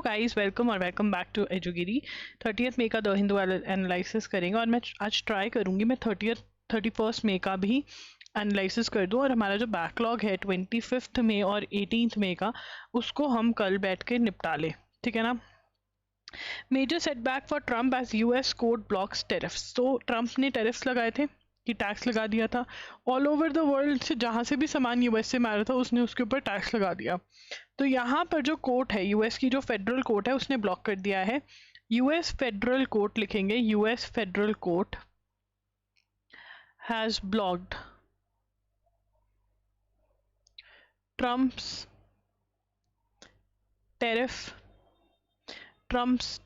Guys welcome और welcome back to एजुगिरी। 30th मई का the Hindu analysis करेंगे और मैं आज ट्राई करूंगी मैं 31st मई का भी एनालिसिस कर दूं और हमारा जो बैकलॉग है 25th मई और 18th मई का उसको हम कल बैठ के निपटा लें, ठीक है ना। Major setback for Trump as US court blocks tariffs. तो ट्रम्प ने टेरिफ्स लगाए थे कि टैक्स लगा दिया था ऑल ओवर द वर्ल्ड से, जहाँ से भी सामान यूएस से मारा था उसने उसके ऊपर टैक्स लगा दिया। तो यहाँ पर जो कोर्ट है, यूएस की जो फेडरल कोर्ट है, उसने ब्लॉक कर दिया है। यूएस फेडरल कोर्ट लिखेंगे, US federal court has blocked Trump's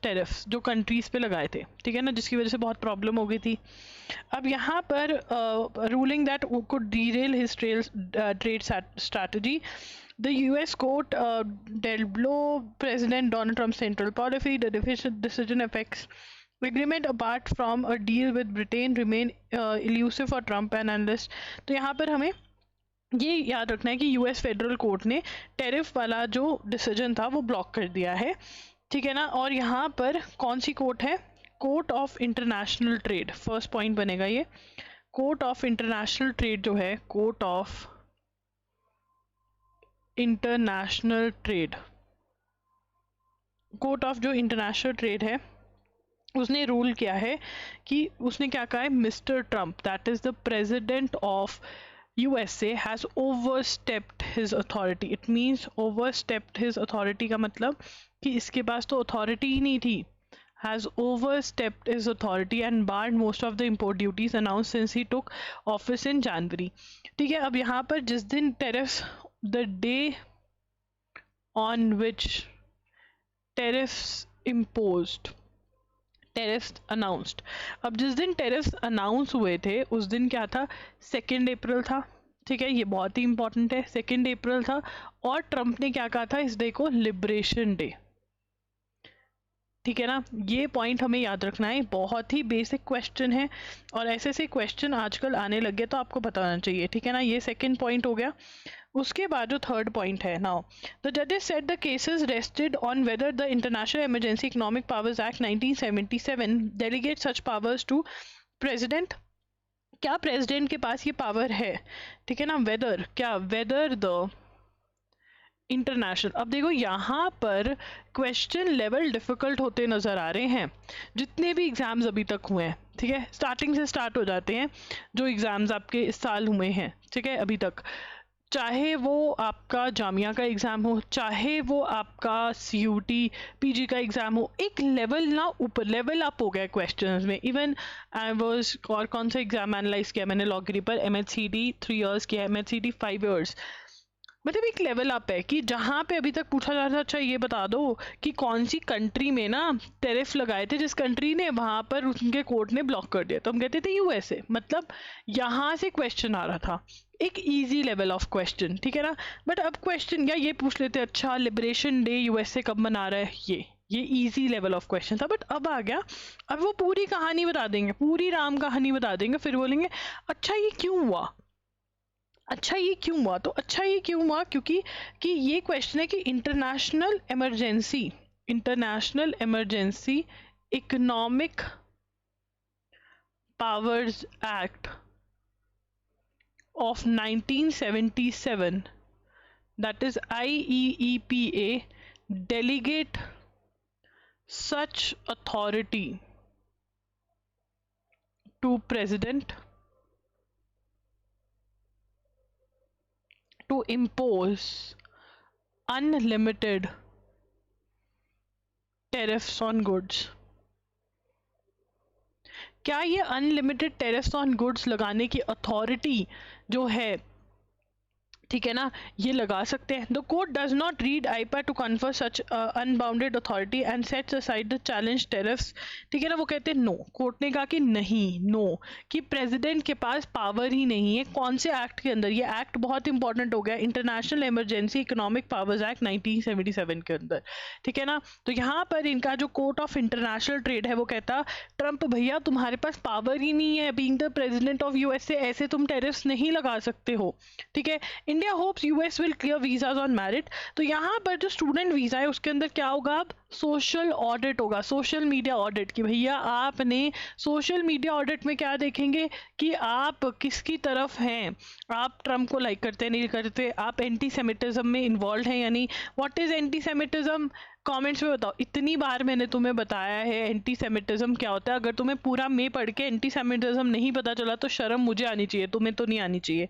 tariffs जो कंट्रीज पे लगाए थे, ठीक है ना, जिसकी वजह से बहुत प्रॉब्लम हो गई थी। अब यहाँ पर ruling that could derail his trade strategy, the US court dealt blow President Donald Trump's central policy. The decision affects agreement apart from a deal with Britain remain elusive for Trump and analysts. तो यहाँ पर हमें ये याद रखना है कि US federal court ने टेरिफ वाला जो डिसीजन था वो ब्लॉक कर दिया है, ठीक है ना। और यहाँ पर कौन सी कोर्ट है? Court of international trade. First point बनेगा ये, कोर्ट ऑफ इंटरनेशनल ट्रेड जो है, court of international trade, court of जो इंटरनेशनल ट्रेड है उसने रूल किया है कि उसने क्या कहा है, mister Trump that is the president of USA has overstepped his authority. It means overstepped his authority का मतलब कि इसके पास तो अथॉरिटी ही नहीं थी। has overstepped his authority and barred most of the import duties announced since he took office in January। ठीक है, अब यहाँ पर जिस दिन tariffs, the day on which tariffs imposed, tariffs announced, अब जिस दिन tariffs announce हुए थे उस दिन क्या था? 2 अप्रैल था, ठीक है, ये बहुत ही इंपॉर्टेंट है। 2 अप्रैल था और ट्रम्प ने क्या कहा था इस डे को? लिबरेशन डे, ठीक है ना। ये पॉइंट हमें याद रखना है, बहुत ही बेसिक क्वेश्चन है और ऐसे ऐसे क्वेश्चन आजकल आने लगे तो आपको पता होना चाहिए, ठीक है ना। ये सेकंड पॉइंट हो गया। उसके बाद जो थर्ड पॉइंट है, नाउ द जजेस said the cases rested on whether the international emergency economic powers act 1977 delegate such powers to president. क्या प्रेसिडेंट के पास ये पावर है, ठीक है ना। वेदर क्या, वेदर द इंटरनेशनल। अब देखो यहाँ पर क्वेश्चन लेवल डिफिकल्ट होते नजर आ रहे हैं जितने भी एग्जाम्स अभी तक हुए हैं, ठीक है। स्टार्टिंग से स्टार्ट हो जाते हैं जो एग्जाम्स आपके इस साल हुए हैं, ठीक है, अभी तक, चाहे वो आपका जामिया का एग्ज़ाम हो, चाहे वो आपका CUT PG का एग्ज़ाम हो, एक लेवल ना ऊपर, लेवल अप हो गया क्वेश्चंस में। इवन आई वाज, और कौन सा एग्ज़ाम एनालाइज किया मैंने लॉ पर, MHCD 3 years किया, MHCD 5 years, मतलब एक लेवल अप है कि जहाँ पे अभी तक पूछा जा रहा था, अच्छा ये बता दो कि कौन सी कंट्री में ना टेरिफ लगाए थे, जिस कंट्री ने, वहाँ पर उनके कोर्ट ने ब्लॉक कर दिया, तो हम कहते थे यूएसए। मतलब यहाँ से क्वेश्चन आ रहा था, एक इजी लेवल ऑफ क्वेश्चन, ठीक है ना। बट अब क्वेश्चन या ये पूछ लेते, अच्छा लिबरेशन डे यूएसए कब मना रहा है, ये इजी लेवल ऑफ क्वेश्चन था। बट अब आ गया, अब वो पूरी कहानी बता देंगे, पूरी राम कहानी बता देंगे, फिर बोलेंगे अच्छा ये क्यों हुआ, अच्छा ये क्यों हुआ। तो अच्छा ये क्यों हुआ क्योंकि कि ये क्वेश्चन है कि international emergency economic powers act of 1977, that is IEEPA, delegate such authority to president to impose unlimited tariffs on goods। क्या ये अनलिमिटेड टेरिफ्स ऑन गुड्स लगाने की अथॉरिटी जो है, ठीक है ना, ये लगा सकते हैं। The court does not read IEEPA to confer such unbounded authority and sets aside the challenge tariffs, ठीक है ना। वो कहते हैं नो, कोर्ट ने कहा कि नहीं, नो, कि प्रेसिडेंट के पास पावर ही नहीं है। कौन से एक्ट के अंदर? ये एक्ट बहुत इंपॉर्टेंट हो गया, international emergency economic powers act 1977 के अंदर, ठीक है ना। तो यहाँ पर इनका जो कोर्ट ऑफ इंटरनेशनल ट्रेड है वो कहता, ट्रम्प भैया तुम्हारे पास पावर ही नहीं है, being the president of USA ऐसे तुम टेरिफ्स नहीं लगा सकते हो, ठीक है। India hopes US will clear visas on merit. तो यहाँ पर जो स्टूडेंट वीजा है उसके अंदर क्या होगा, अब सोशल ऑडिट होगा, सोशल मीडिया ऑडिट, कि भैया आपने सोशल मीडिया ऑडिट में क्या देखेंगे कि आप किसकी तरफ हैं, आप ट्रम्प को लाइक करते नहीं करते, आप एंटी सेमिटिज्म में इन्वॉल्व हैं या नहीं। What is anti Semitism, comments में बताओ। इतनी बार मैंने तुम्हें बताया है एंटी सेमिटिज्म क्या होता है, अगर तुम्हें पूरा में पढ़ के एंटी सेमिटिज्म नहीं पता चला तो शर्म मुझे आनी चाहिए, तुम्हें तो नहीं आनी चाहिए।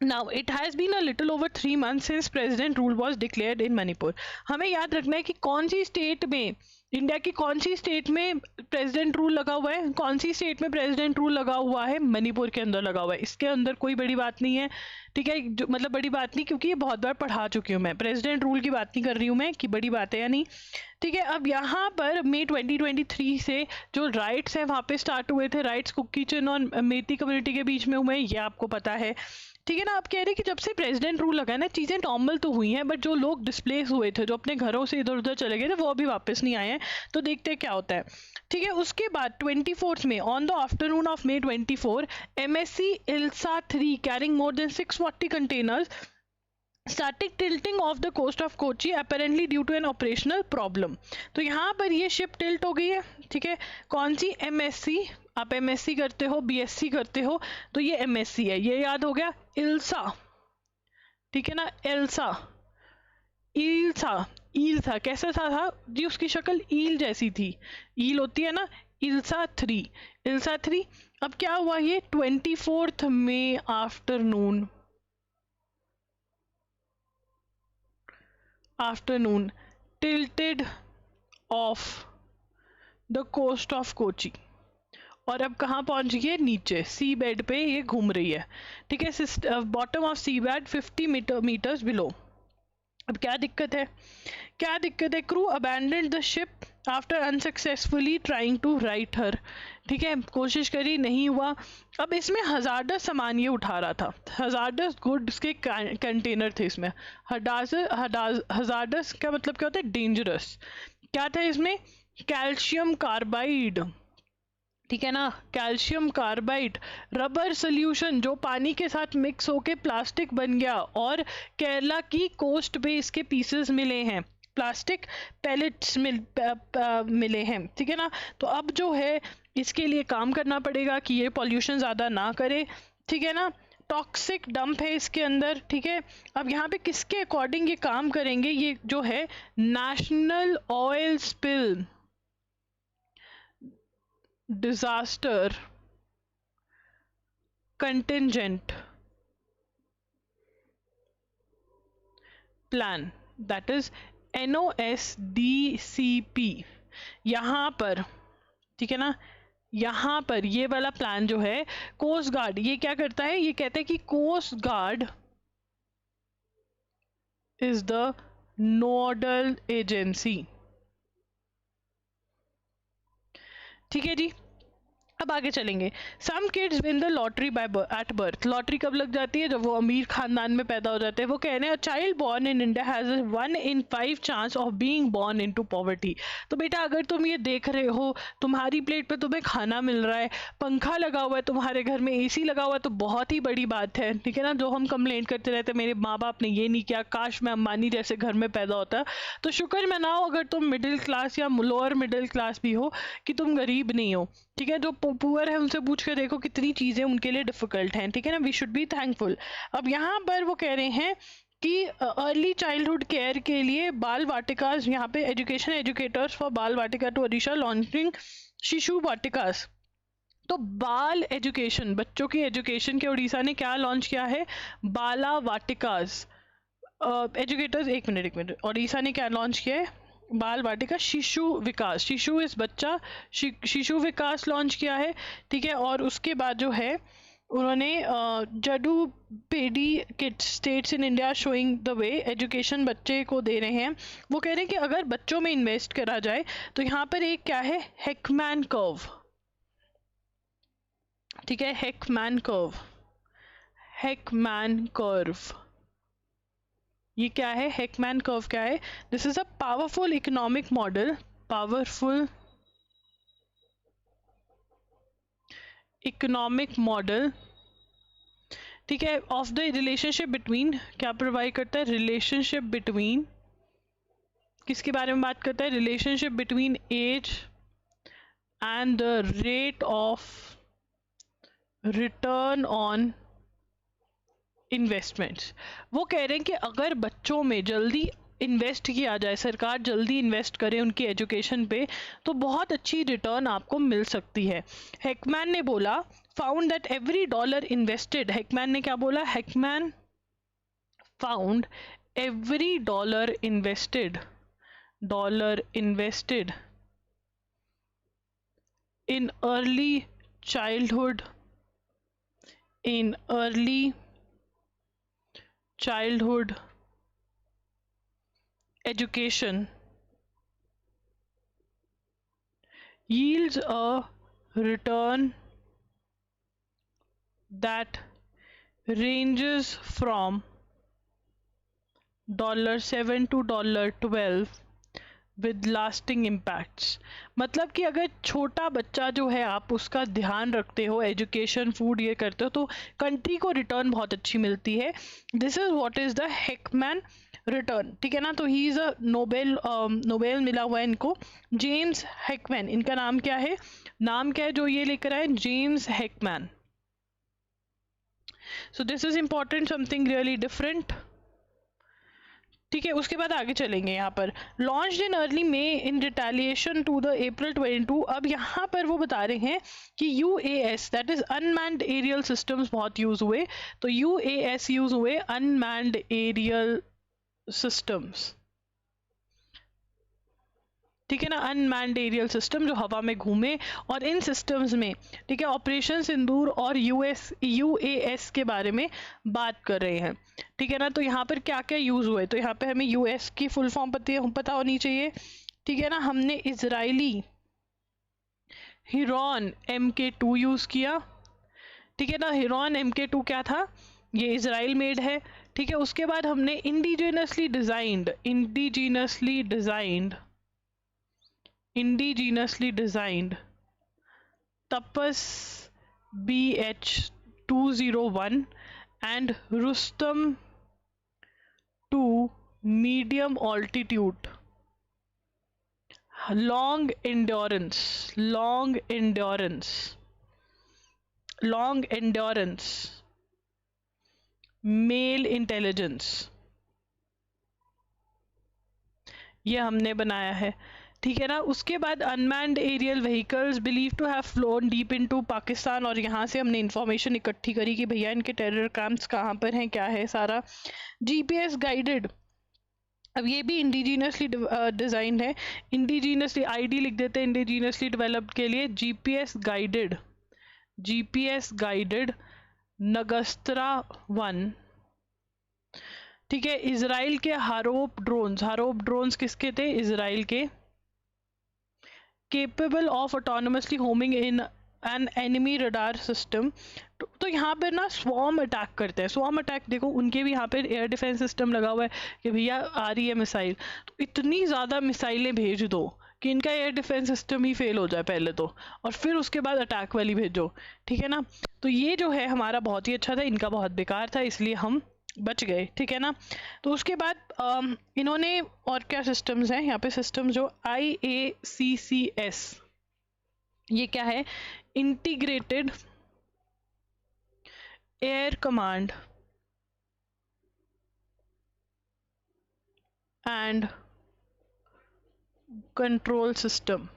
Now it has been a little over 3 months since president rule was declared in Manipur। हमें याद रखना है कि कौन सी स्टेट में, इंडिया की कौन सी स्टेट में प्रेसिडेंट रूल लगा हुआ है, कौन सी स्टेट में प्रेसिडेंट रूल लगा हुआ है, मणिपुर के अंदर लगा हुआ है। इसके अंदर कोई बड़ी बात नहीं है, ठीक है, जो मतलब बड़ी बात नहीं, क्योंकि ये बहुत बार पढ़ा चुकी हूँ मैं, प्रेसिडेंट रूल की बात नहीं कर रही हूँ मैं कि बड़ी बात है या नहीं, ठीक है। अब यहाँ पर मई 2023 से जो राइट्स हैं वहाँ पे स्टार्ट हुए थे, राइट्स कुकी चिन और मेती कम्युनिटी के बीच में हुए हैं, ये आपको पता है, ठीक है ना। आप कह रहे हैं कि जब से प्रेसिडेंट रूल लगा है ना चीज़ें नॉर्मल तो हुई हैं, बट जो लोग डिस्प्लेस हुए थे, जो अपने घरों से इधर उधर चले गए थे, वो अभी वापस नहीं आए हैं। तो देखते हैं क्या होता है, ठीक है। उसके बाद 24 में on the afternoon of May 24 MSC Elsa 3 carrying more than 640 containers starting tilting off the coast of Kochi apparently due to an operational problem. तो यहाँ पर ये शिप टिल्ट हो गई है, ठीक है। कौन सी, MSC, आप MSC करते हो, BSc करते हो, तो ये MSC है, ये याद हो गया। इल्सा, ठीक है ना, एल्सा, ईल्सा, ईल्सा कैसा था जी, उसकी शक्ल ईल जैसी थी, ईल होती है ना, इल्सा 3, इल्सा 3। अब क्या हुआ, ये 24 May afternoon tilted off the coast of Kochi, और अब कहाँ पहुंच गई है, नीचे सी बेड पे ये घूम रही है, ठीक है, bottom of sea bed 50 metres below. अब क्या दिक्कत है, क्या दिक्कत है, crew abandoned the ship after unsuccessfully trying to right her, ठीक है, कोशिश करी नहीं हुआ। अब इसमें हजार्डस सामान ये उठा रहा था, हजार्डस गुड्स के कंटेनर थे इसमें। हजार्डस का मतलब क्या होता है, डेंजरस। क्या था इसमें, कैल्शियम कार्बाइड, ठीक है ना, कैल्शियम कार्बाइड, रबर सोल्यूशन जो पानी के साथ मिक्स होके प्लास्टिक बन गया, और केरला की कोस्ट पे इसके पीसेस मिले हैं, प्लास्टिक पैलेट्स मिले हैं, ठीक है ना। तो अब जो है इसके लिए काम करना पड़ेगा कि ये पॉल्यूशन ज़्यादा ना करे, ठीक है ना। टॉक्सिक डंप है इसके अंदर, ठीक है। अब यहाँ पे किसके अकॉर्डिंग ये काम करेंगे, ये जो है national oil spill disaster contingent plan, that is NOSDCP। यहाँ पर, ठीक है ना, यहाँ पर ये वाला प्लान जो है, कोस्ट गार्ड ये क्या करता है, ये कहता है कि coast guard is the nodal agency, ठीक है जी। अब आगे चलेंगे। Some kids win the lottery by at birth. Lottery कब लग जाती है, जब वो अमीर खानदान में पैदा हो जाते हैं। वो कह रहे हैं child born in India has 1 in 5 chance of being born into poverty. तो बेटा अगर तुम ये देख रहे हो, तुम्हारी प्लेट पे तुम्हें खाना मिल रहा है, पंखा लगा हुआ है, तुम्हारे घर में AC लगा हुआ है, तो बहुत ही बड़ी बात है, ठीक है ना। जो हम कंप्लेंट करते रहते हैं मेरे माँ बाप ने ये नहीं किया, काश मैं अंबानी जैसे घर में पैदा होता, तो शुक्र मनाओ अगर तुम मिडिल क्लास या लोअर मिडिल क्लास भी हो, कि तुम गरीब नहीं हो, ठीक है। जो पुअर है उनसे पूछ के देखो कितनी चीज़ें उनके लिए डिफ़िकल्ट हैं, ठीक है ना। We should be thankful. अब यहाँ पर वो कह रहे हैं कि अर्ली चाइल्डहुड केयर के लिए बाल वाटिकास, यहाँ पे एजुकेशन एजुकेटर्स फॉर बाल वाटिका टू ओडिशा लॉन्चिंग शिशु वाटिकास। तो बाल एजुकेशन, बच्चों की एजुकेशन के उड़ीसा ने क्या लॉन्च किया है, बाला वाटिकास एजुकेटर्स। एक मिनट, उड़ीसा ने क्या लॉन्च किया है, बाल वाटिका शिशु विकास, शिशु इस बच्चा, शिशु विकास लॉन्च किया है, ठीक है। और उसके बाद जो है उन्होंने जडू पेडी kids states in India showing the way, education बच्चे को दे रहे हैं। वो कह रहे हैं कि अगर बच्चों में इन्वेस्ट करा जाए तो यहाँ पर एक क्या है, हेकमैन कर्व, ठीक है, हेकमैन कर्व, हेकमैन कर्व, ये क्या है, हेकमैन कर्व क्या है, this is a powerful economic model, powerful economic model ठीक है, ऑफ द रिलेशनशिप बिटवीन, क्या प्रोवाइड करता है, रिलेशनशिप बिटवीन, किसके बारे में बात करता है, relationship between age and the rate of return on investments. वो कह रहे हैं कि अगर बच्चों में जल्दी इन्वेस्ट किया जाए, सरकार जल्दी इन्वेस्ट करे उनकी एजुकेशन पे, तो बहुत अच्छी रिटर्न आपको मिल सकती है। हेकमैन ने बोला, found that every dollar invested, Heckman ने क्या बोला, Heckman found every dollar invested in early childhood education yields a return that ranges from $7 to $12 with lasting impacts. मतलब कि अगर छोटा बच्चा जो है आप उसका ध्यान रखते हो, एजुकेशन, फूड ये करते हो, तो कंट्री को रिटर्न बहुत अच्छी मिलती है। This is what is the Heckman return, ठीक है ना। तो ही इज अ नोबेल मिला हुआ है इनको, जेम्स हेकमैन, इनका नाम क्या है, नाम क्या है जो ये लेकर आए, James Heckman. So this is important, something really different, ठीक है। उसके बाद आगे चलेंगे, यहाँ पर launch in early May in retaliation to the April 22। अब यहाँ पर वो बता रहे हैं कि UAS that is unmanned aerial systems बहुत यूज हुए, तो UAS यूज हुए, अनमैन्ड एरियल सिस्टम्स, ठीक है ना, अनमैन्ड एरियल सिस्टम जो हवा में घूमे, और इन सिस्टम्स में, ठीक है, ऑपरेशन सिंदूर और UAS के बारे में बात कर रहे हैं, ठीक है ना। तो यहाँ पर क्या क्या यूज हुए, तो यहाँ पे हमें US की फुल फॉर्म पता होनी चाहिए, ठीक है ना। हमने इजरायली हिरॉन MK2 यूज किया, ठीक है ना। हिरॉन MK2 क्या था, ये इजराइल मेड है, ठीक है। उसके बाद हमने indigenously designed तपस BH201 and Rustam 2 medium altitude long endurance male intelligence, ये हमने बनाया है, ठीक है ना। उसके बाद unmanned aerial vehicles believe to have flown deep into Pakistan, और यहाँ से हमने इंफॉर्मेशन इकट्ठी करी कि भैया इनके टेरर कैंप्स कहाँ पर हैं, क्या है सारा। GPS गाइडेड, अब ये भी इंडिजीनियसली डिजाइंड है, इंडिजीनियसली ID लिख देते हैं इंडिजीनियसली डेवलप्ड के लिए। GPS गाइडेड नगस्त्रा 1, ठीक है। इजराइल के हारोप ड्रोन्स किसके थे, इजराइल के, capable of autonomously homing in an enemy radar system. तो यहाँ पर ना स्वॉर्म अटैक करते हैं, स्वॉर्म अटैक देखो उनके भी यहाँ पर एयर डिफेंस सिस्टम लगा हुआ है कि भैया आ रही है मिसाइल, तो इतनी ज़्यादा मिसाइलें भेज दो कि इनका एयर डिफेंस सिस्टम ही फेल हो जाए पहले तो, और फिर उसके बाद अटैक वाली भेजो, ठीक है ना। तो ये जो है हमारा बहुत ही अच्छा था, इनका बहुत बेकार था, इसलिए हम बच गए, ठीक है ना। तो उसके बाद इन्होंने और क्या सिस्टम्स हैं यहाँ पे, सिस्टम जो IACCS, ये क्या है, integrated air command and control system,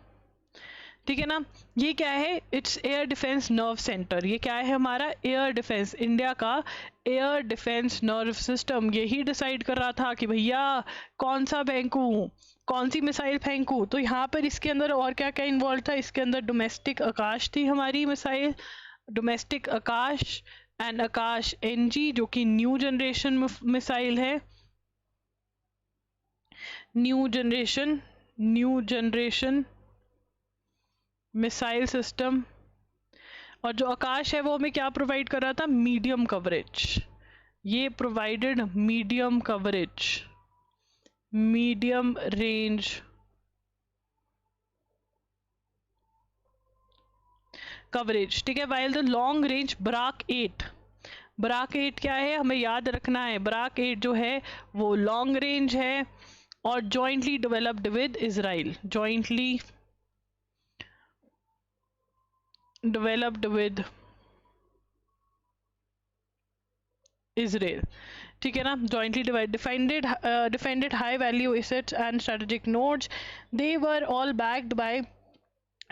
ठीक है ना। ये क्या है, it's air defence nerve centre, ये क्या है हमारा एयर डिफेंस, इंडिया का एयर डिफेंस नर्व सिस्टम, यही डिसाइड कर रहा था कि भैया कौन सा फेंकूं, कौन सी मिसाइल फेंकूं। तो यहाँ पर इसके अंदर और क्या क्या इन्वॉल्व था, इसके अंदर डोमेस्टिक आकाश थी हमारी missile, domestic Akash and Akash NG जो कि न्यू जनरेशन मिसाइल है, न्यू जनरेशन मिसाइल सिस्टम। और जो आकाश है वो हमें क्या प्रोवाइड कर रहा था, मीडियम कवरेज, ये provided medium coverage, medium range coverage, ठीक है। While the long range Barack 8 Barack 8 क्या है, हमें याद रखना है, ब्राक 8 जो है वो लॉन्ग रेंज है और jointly developed with Israel, jointly developed with Israel, ठीक है ना, jointly defended high value assets and strategic nodes. They were all backed by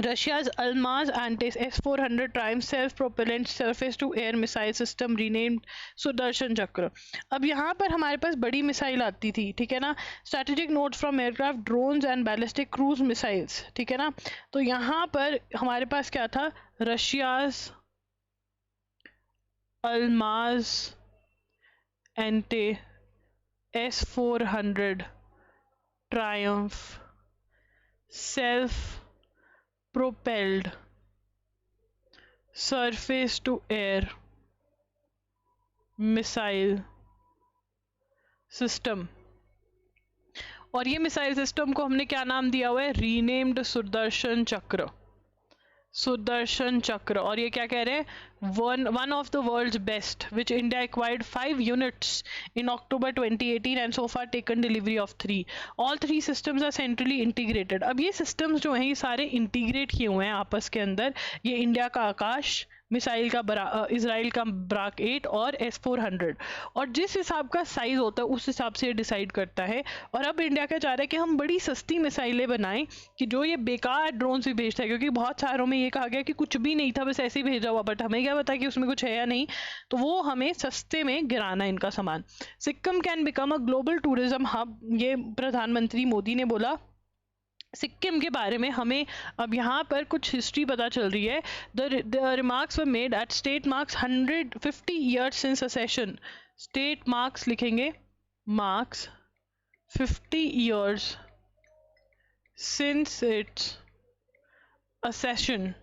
Russia's Almaz Antis S-400 Triumph self-propellant surface-to-air missile system renamed Sudarshan चक्र. अब यहाँ पर हमारे पास बड़ी missile आती थी, ठीक है ना, strategic notes from aircraft, drones and ballistic cruise missiles, ठीक है ना. तो यहाँ पर हमारे पास क्या था, Russia's अल्माज एंटे S-400 Triumph self-propelled surface-to-air missile system. और ये मिसाइल सिस्टम को हमने क्या नाम दिया हुआ है, रीनेम्ड सुदर्शन चक्र, सुदर्शन चक्र. और ये क्या कह रहे हैं, one of the world's best, which India acquired 5 units in October 2018 and so far taken delivery of 3. All 3 systems are centrally integrated. अब ये systems जो हैं ये सारे इंटीग्रेट किए हुए हैं आपस के अंदर. ये इंडिया का आकाश मिसाइल का इसराइल का ब्राक 8 और S-400, और जिस हिसाब का साइज होता है उस हिसाब से डिसाइड करता है. और अब इंडिया क्या चाह रहा है कि हम बड़ी सस्ती मिसाइलें बनाएं कि जो ये बेकार ड्रोन भी भेजता है, क्योंकि बहुत सारों में ये कहा गया कि कुछ भी नहीं था, बस ऐसे ही भेजा हुआ, बट हमें क्या पता कि उसमें कुछ है या नहीं, तो वो हमें सस्ते में गिराना इनका सामान. Sikkim can become a global tourism hub, ये प्रधानमंत्री मोदी ने बोला. सिक्किम के बारे में हमें अब यहाँ पर कुछ हिस्ट्री पता चल रही है. The remarks were made at state marks 150 years since accession. State marks लिखेंगे, marks 50 years since its accession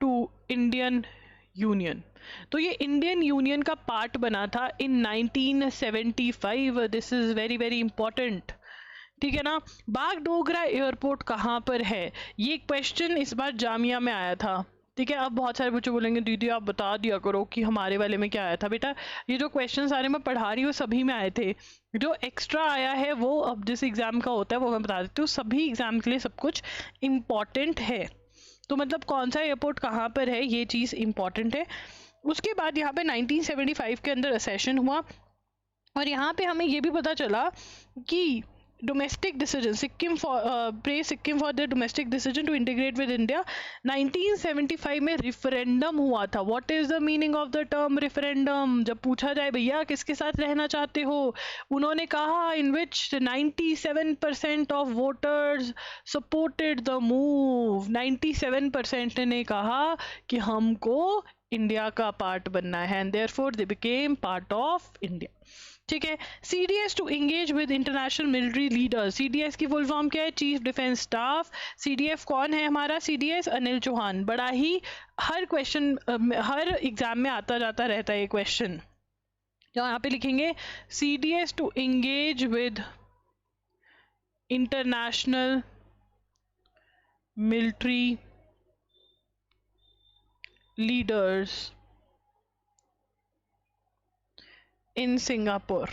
to Indian union. तो ये इंडियन यूनियन का पार्ट बना था in 1975. This is very very important, ठीक है ना. बागडोगरा एयरपोर्ट कहाँ पर है, ये क्वेश्चन इस बार जामिया में आया था, ठीक है. अब बहुत सारे बच्चे बोलेंगे दीदी आप बता दिया करो कि हमारे वाले में क्या आया था. बेटा ये जो क्वेश्चन सारे मैं पढ़ा रही हूँ सभी में आए थे, जो एक्स्ट्रा आया है वो अब जिस एग्जाम का होता है वो मैं बता देती हूँ. सभी एग्जाम के लिए सब कुछ इम्पॉर्टेंट है, तो मतलब कौन सा एयरपोर्ट कहाँ पर है ये चीज़ इम्पॉर्टेंट है. उसके बाद यहाँ पे 1975 के अंदर असेशन हुआ, और यहाँ पे हमें ये भी पता चला कि domestic decision, Sikkim praise Sikkim for the domestic decision to integrate with India. 1975 में रिफरेंडम हुआ था. What is the meaning of the term referendum, जब पूछा जाए भैया किसके साथ रहना चाहते हो, उन्होंने कहा इन विच 97% of voters supported the move. 97% ने कहा कि हमको इंडिया का पार्ट बनना है, and therefore they became part of India, ठीक है. CDS to engage with international military leaders. CDS की फुल फॉर्म क्या है, चीफ डिफेंस स्टाफ. CDF कौन है हमारा, CDS अनिल चौहान. बड़ा ही हर क्वेश्चन हर एग्जाम में आता जाता रहता है ये क्वेश्चन. जो यहाँ पे लिखेंगे CDS to engage with international military leaders in Singapore.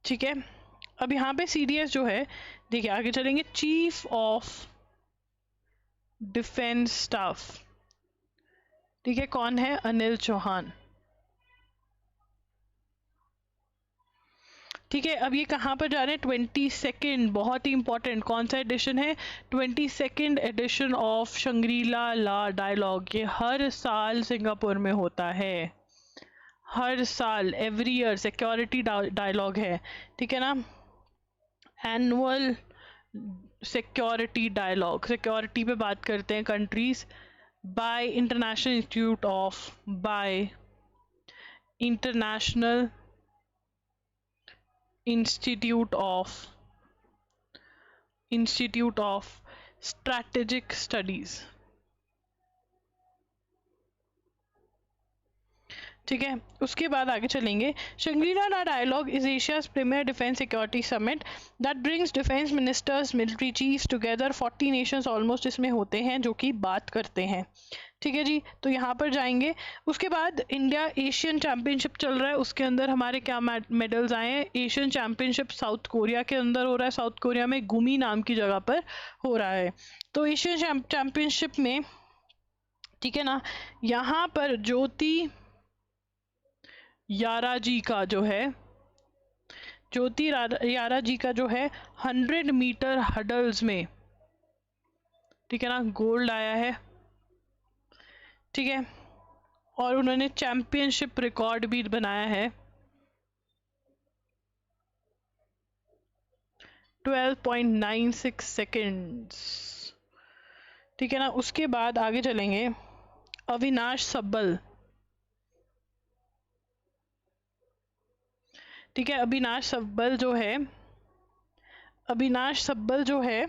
ठीक है. अब यहाँ पे CDS जो है, देखिए आगे चलेंगे, चीफ ऑफ डिफेंस स्टाफ, ठीक है, कौन है, अनिल चौहान. ठीक है. अब ये कहाँ पर जा रहे हैं, 22nd, बहुत ही इंपॉर्टेंट. कौन सा एडिशन है, 22nd edition of Shangri La la dialogue. ये हर साल सिंगापुर में होता है, हर साल, एवरी ईयर. सिक्योरिटी डायलॉग है, ठीक है ना, एनुअल सिक्योरिटी डायलॉग. सिक्योरिटी पे बात करते हैं countries. By international institute of, by international institute of strategic studies. ठीक है, उसके बाद आगे चलेंगे। Shangri La dialogue is Asia's premier defence security summit that brings defence ministers military chiefs together. 40 nations almost इसमें होते हैं जो कि बात करते हैं। ठीक है जी, तो यहाँ पर जाएंगे। उसके बाद इंडिया एशियन चैम्पियनशिप चल रहा है, उसके अंदर हमारे क्या मेडल्स आए हैं। एशियन चैम्पियनशिप साउथ कोरिया के अंदर हो रहा है, साउथ कोरिया में गुमी नाम की जगह पर हो रहा है। तो एशियन चैम्पियनशिप में, ठीक है ना, यहाँ पर ज्योति यारा जी का जो है, ज्योति यारा जी का जो है 100 मीटर हडल्स में, ठीक है ना, गोल्ड आया है। ठीक है, और उन्होंने चैंपियनशिप रिकॉर्ड भी बनाया है 12.96 सेकेंड्स। ठीक है ना, उसके बाद आगे चलेंगे। अविनाश सब्बल, ठीक है, अविनाश सब्बल जो है, अविनाश सब्बल जो है,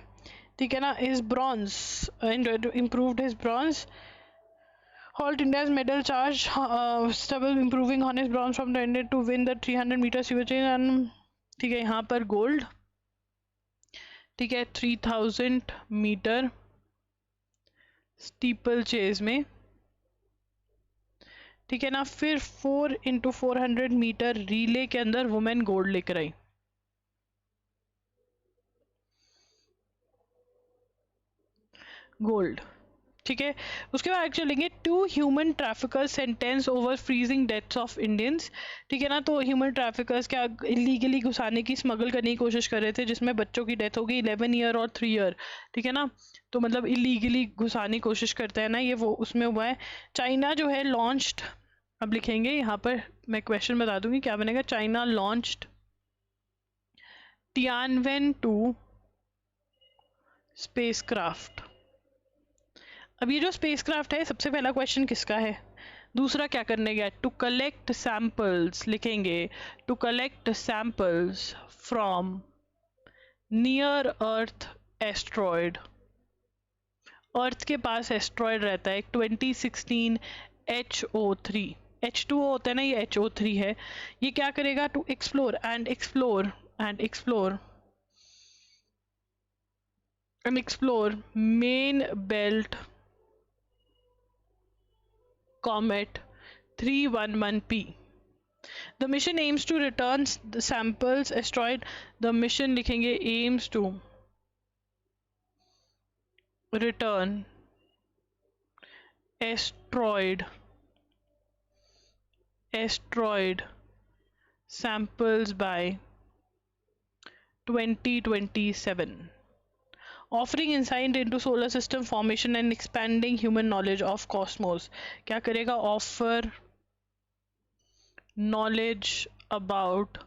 ठीक है ना, is bronze improved his bronze halt India's medal charge, stable improving on his bronze from the ended to win the 300 meter switching and, ठीक है, यहाँ पर गोल्ड। ठीक है, 3000 मीटर स्टीपल चेज में, ठीक है ना। फिर 4x400 मीटर रिले के अंदर वुमेन गोल्ड लेकर आई। गोल्ड, ठीक है। उसके बाद चलेंगे 2 human traffickers sentence over freezing deaths of Indians. ठीक है ना, तो ह्यूमन ट्रैफिकर्स क्या इलीगली घुसाने की, स्मगल करने की कोशिश कर रहे थे, जिसमें बच्चों की डेथ हो गई 11 ईयर और 3 ईयर। ठीक है ना, तो मतलब इलीगली घुसाने की कोशिश करते हैं ना, ये वो उसमें हुआ है। चाइना जो है लॉन्च्ड, अब लिखेंगे यहाँ पर, मैं क्वेश्चन बता दूंगी क्या बनेगा। China launched Tianwen-2 spacecraft. अब ये जो स्पेसक्राफ्ट है, सबसे पहला क्वेश्चन किसका है, दूसरा क्या करने गया, टू कलेक्ट सैंपल्स, लिखेंगे to collect samples from near earth asteroid. Earth के पास एस्ट्रॉयड रहता है 2016 HO3, H2O होता है ना, ये HO3 है। ये क्या करेगा, to explore and explore and explore and explore main belt Comet 311P. The mission aims to return the samples asteroid. The mission लिखेंगे aims to return asteroid samples by 2027. Offering insight into solar system formation and expanding human knowledge of cosmos. क्या करेगा, offer knowledge about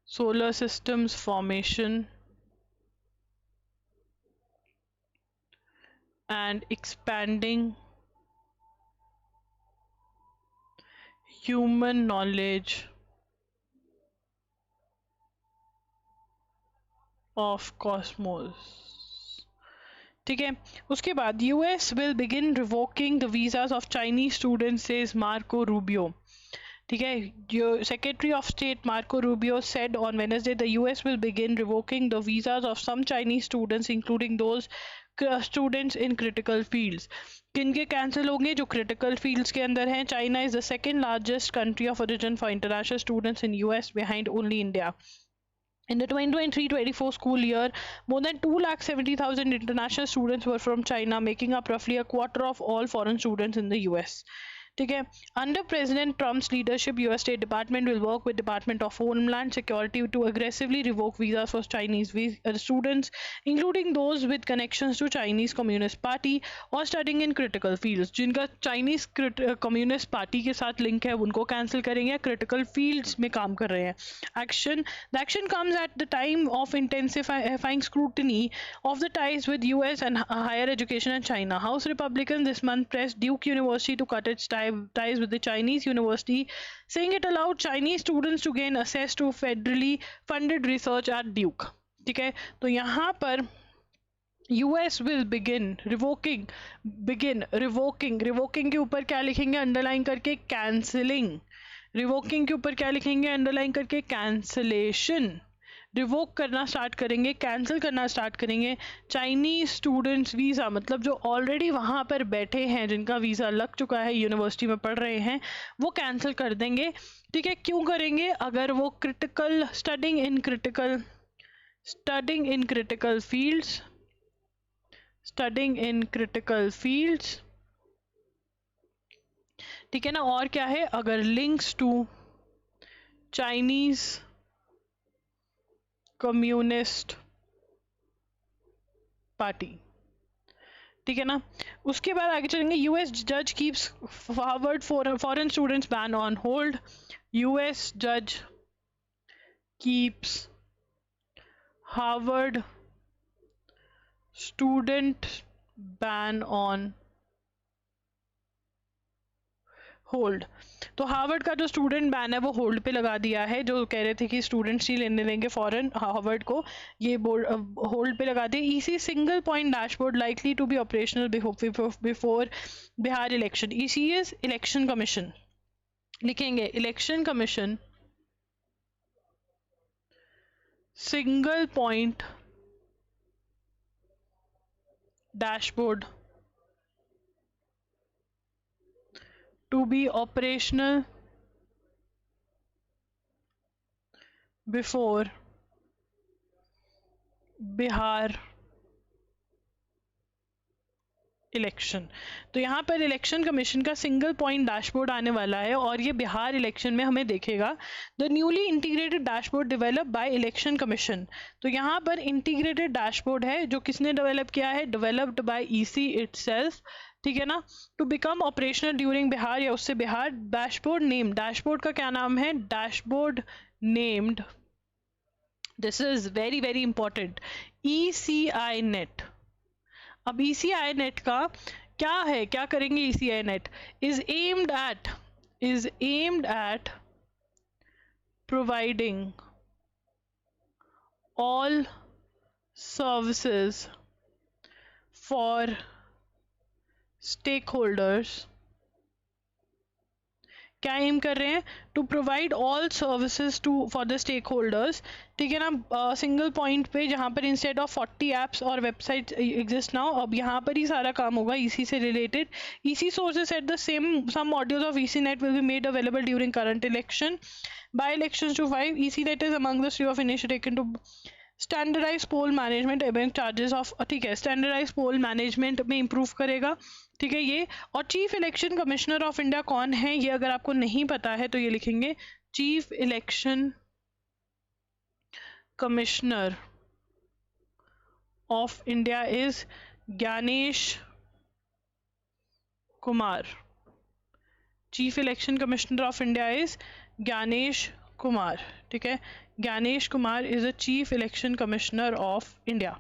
solar systems formation and expanding human knowledge of cosmos। ठीक है, उसके बाद US will begin revoking the visas of Chinese students, says Marco Rubio। ठीक है, जो Secretary of State Marco Rubio said on Wednesday the US will begin revoking the visas of some Chinese students including those students in critical fields। किनके cancel होंगे, जो critical fields के अंदर हैं। China is the second largest country of origin for international students in US behind only India। In the 2023-24 school year, more than 270,000 international students were from China, making up roughly a quarter of all foreign students in the US। ठीक है, under President Trump's leadership, US State Department will work with Department of Homeland Security to aggressively revoke visas for Chinese students, including those with connections to Chinese Communist Party or studying in critical fields। जिनका Chinese Communist Party के साथ link है, उनको cancel करेंगे, critical fields में काम कर रहे हैं। The action comes at the time of intensifying scrutiny of the ties with US and higher education in China. House Republicans this month pressed Duke University to cut its ties with the Chinese university, saying it allowed Chinese students to gain access to federally funded research at Duke। ठीक है, तो यहाँ पर US will begin revoking के ऊपर क्या लिखेंगे underline करके, कैंसिलिंग। रिवोकिंग के ऊपर क्या लिखेंगे अंडरलाइन करके, कैंसलेशन। रिवोक करना स्टार्ट करेंगे, कैंसिल करना स्टार्ट करेंगे। चाइनीज स्टूडेंट्स वीज़ा, मतलब जो ऑलरेडी वहाँ पर बैठे हैं, जिनका वीज़ा लग चुका है, यूनिवर्सिटी में पढ़ रहे हैं, वो कैंसिल कर देंगे। ठीक है, क्यों करेंगे? अगर वो critical studying in critical fields, ठीक है ना। और क्या है? अगर links to Chinese Communist Party, ठीक है ना। उसके बाद आगे चलेंगे। यूएस जज keeps Harvard foreign students ban on hold. US जज keeps Harvard student ban on hold. तो हार्वर्ड का जो स्टूडेंट बैन है वो होल्ड पे लगा दिया है। जो कह रहे थे कि स्टूडेंट्स ही लेने देंगे फॉरेन, हार्वर्ड को ये होल्ड पे लगा दिया। EC single point dashboard likely to be operational before Bihar election. EC is election commission, लिखेंगे election commission single point dashboard to be operational before Bihar election. तो यहाँ पर इलेक्शन कमीशन का सिंगल पॉइंट डैशबोर्ड आने वाला है और ये बिहार इलेक्शन में हमें देखेगा। The newly integrated dashboard develop by election commission. तो यहाँ पर इंटीग्रेटेड डैशबोर्ड है जो किसने डेवलप किया है? डेवलप्ड बाय ईसी इटसेल्फ, ठीक है ना। To become operational during Bihar, या उससे बिहार। डैशबोर्ड नेम, डैशबोर्ड का क्या नाम है? Dashboard named, this is very very important, ECI net. अब ECI नेट का क्या है, क्या करेंगे? ECI net is aimed at providing all services for stake holders. क्या एम कर रहे हैं? To provide all services for the stake holders, ठीक है ना। सिंगल पॉइंट पे जहाँ पर इंस्टेड ऑफ 40 एप्स और वेबसाइट एग्जिस्ट नाउ, अब यहाँ पर ही सारा काम होगा इसी से related. EC sources at the some modules of EC net will be made available during current election by elections to 5। EC net is among the stream of initiative taken to standardize poll management एवं charges of, ठीक है, standardize poll management में improve करेगा, ठीक है ये। और chief election commissioner of India कौन है? ये अगर आपको नहीं पता है तो ये लिखेंगे, chief election commissioner of India is Gyanesh Kumar. Chief election commissioner of India is Gyanesh Kumar, ठीक है। Gyanesh Kumar is a chief election commissioner of India,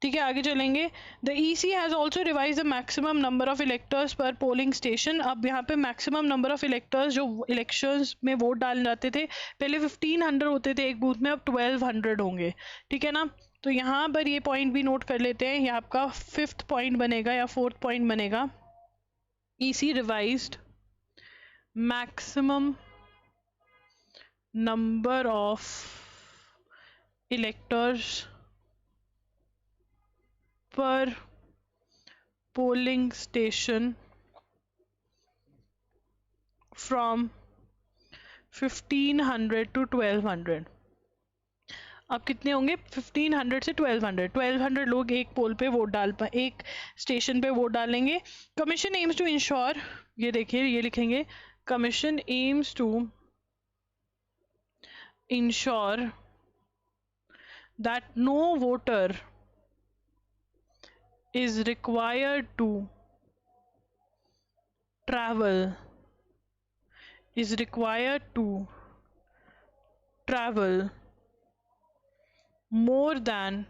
ठीक है। आगे चलेंगे। The EC has also revise the maximum number of electors per polling station. अब यहाँ पे maximum number of electors जो इलेक्शंस में वोट डालने जाते थे, पहले 1500 होते थे एक बूथ में, अब 1200 होंगे, ठीक है ना। तो यहाँ पर ये पॉइंट भी नोट कर लेते हैं, ये आपका 5th पॉइंट बनेगा या 4th पॉइंट बनेगा। EC revised maximum number of electors per polling station from 1500 to 1200। अब कितने होंगे? 1500 से 1200 लोग एक पोल पे वोट एक स्टेशन पे वोट डालेंगे। कमीशन एम्स टू इंश्योर, ये देखिए ये लिखेंगे, commission aims to ensure that no voter is required to travel more than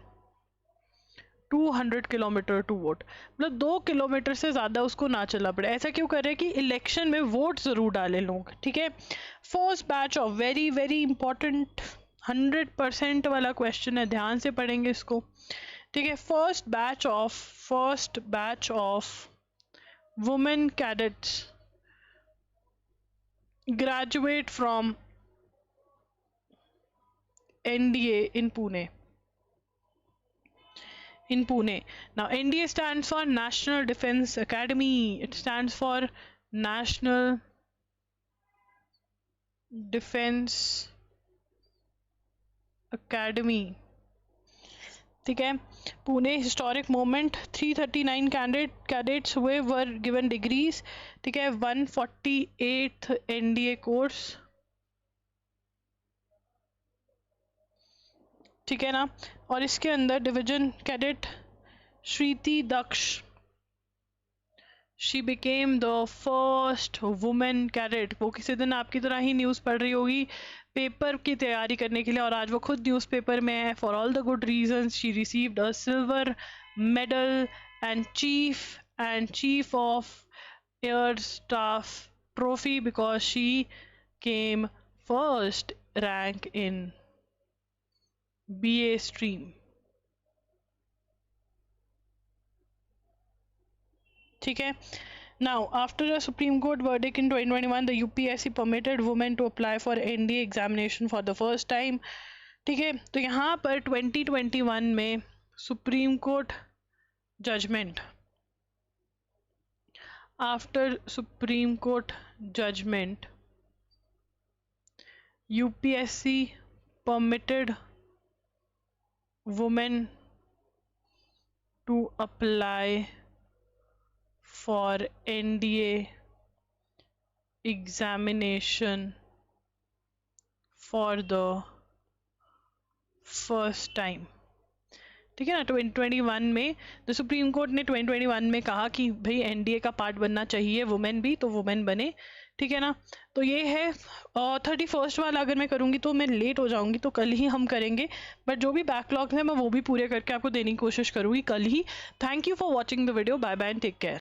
200 kilometre to vote, मतलब 2 किलोमीटर से ज़्यादा उसको ना चलना पड़े। ऐसा क्यों कर रहे हैं? कि इलेक्शन में वोट ज़रूर डालें लोग, ठीक है। First batch of very very important 100% वाला क्वेश्चन है, ध्यान से पढ़ेंगे इसको, ठीक है, first batch of women cadets graduate from NDA in Pune. Now NDA stands for National Defense Academy. It stands for National Defense Academy. ठीक है, पुणे हिस्टोरिक मोमेंट, 339 कैडेट्स हुए, वर गिवन डिग्रीज. ठीक है, 148th NDA कोर्स. ठीक है ना, और इसके अंदर division cadet Shriti Daksh, she became the first women cadet. वो किसी दिन आपकी तरह ही न्यूज़ पढ़ रही होगी पेपर की तैयारी करने के लिए, और आज वो खुद न्यूज़पेपर में है. For all the good reasons she received a silver medal and chief of air staff trophy because she came first rank in BA stream. ठीक है. Now, after a Supreme Court verdict in 2021, the UPSC permitted women to apply for NDA examination for the first time. ठीक है, तो यहाँ पर 2021 में Supreme Court judgment, after Supreme Court judgment, UPSC permitted women to apply for NDA examination for the first time. ठीक है ना, 2021 में द सुप्रीम कोर्ट ने 2021 में कहा कि भाई NDA का पार्ट बनना चाहिए वुमेन भी, तो वुमेन बने. ठीक है ना, तो ये है 31st वाला. अगर मैं करूँगी तो मैं लेट हो जाऊँगी, तो कल ही हम करेंगे, बट जो भी बैकलॉग है मैं वो भी पूरे करके आपको देने की कोशिश करूँगी कल ही. Thank you for watching the video. Bye bye and take care.